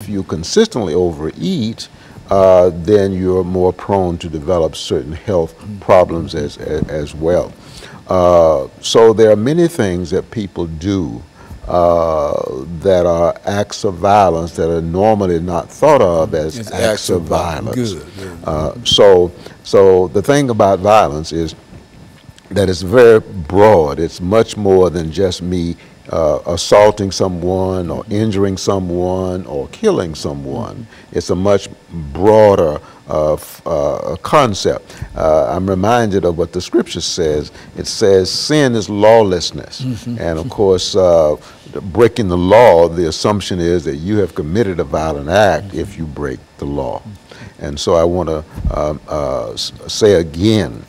If you consistently overeat, then you're more prone to develop certain health problems as well. So there are many things that people do that are acts of violence that are normally not thought of as acts of violence. So the thing about violence is that it's very broad. It's much more than just me assaulting someone or injuring someone or killing someone. It's a much broader concept. I'm reminded of what the scripture says. It says sin is lawlessness. And of course, breaking the law, the assumption is that you have committed a violent act if you break the law. And so I want to say again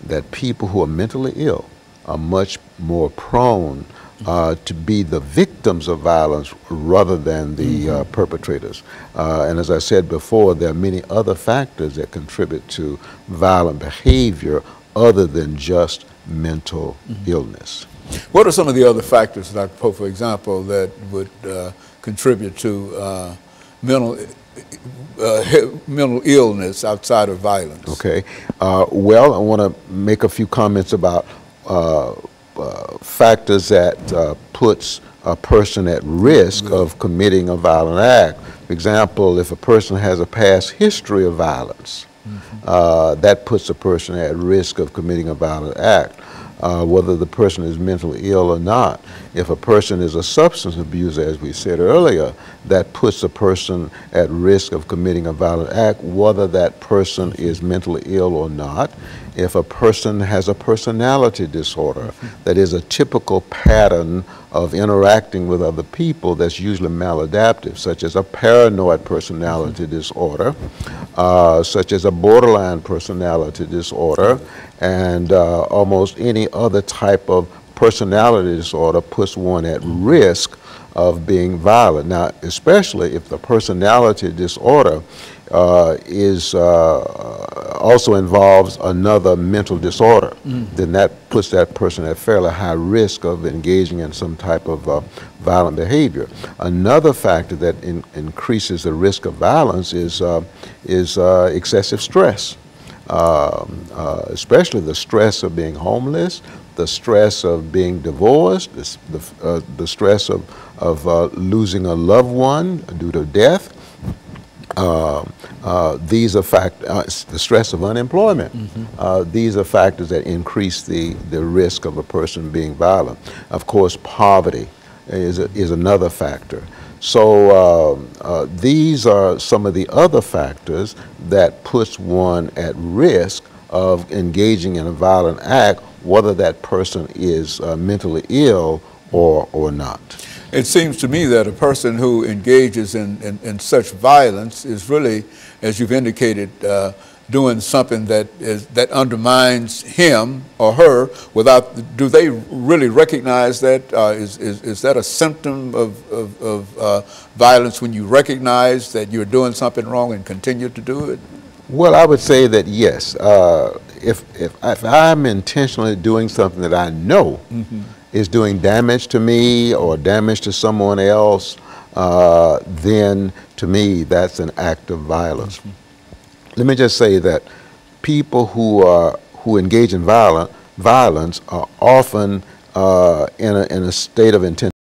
that people who are mentally ill are much more prone to be the victims of violence rather than the perpetrators. And as I said before, there are many other factors that contribute to violent behavior other than just mental illness. What are some of the other factors, Dr. Poe, for example, that would contribute to mental illness outside of violence? Okay. Well, I want to make a few comments about factors that puts a person at risk of committing a violent act. For example, if a person has a past history of violence, that puts a person at risk of committing a violent act. Whether the person is mentally ill or not. If a person is a substance abuser, as we said earlier, that puts a person at risk of committing a violent act, whether that person is mentally ill or not. If a person has a personality disorder, that is a typical pattern of interacting with other people that's usually maladaptive, such as a paranoid personality disorder, such as a borderline personality disorder, and almost any other type of personality disorder puts one at risk of being violent. Now, especially if the personality disorder also involves another mental disorder, then that puts that person at fairly high risk of engaging in some type of violent behavior. Another factor that increases the risk of violence is excessive stress. Especially the stress of being homeless, the stress of being divorced, the stress of losing a loved one due to death. These are the stress of unemployment. These are factors that increase the risk of a person being violent. Of course, poverty is another factor. So these are some of the other factors that puts one at risk of engaging in a violent act, whether that person is mentally ill or not. It seems to me that a person who engages in such violence is really, as you've indicated, doing something that undermines him or her without, do they really recognize that? Is that a symptom of violence when you recognize that you're doing something wrong and continue to do it? Well, I would say that yes. If I'm intentionally doing something that I know is doing damage to me or damage to someone else, then to me that's an act of violence. Let me just say that people who engage in violence are often in a state of intense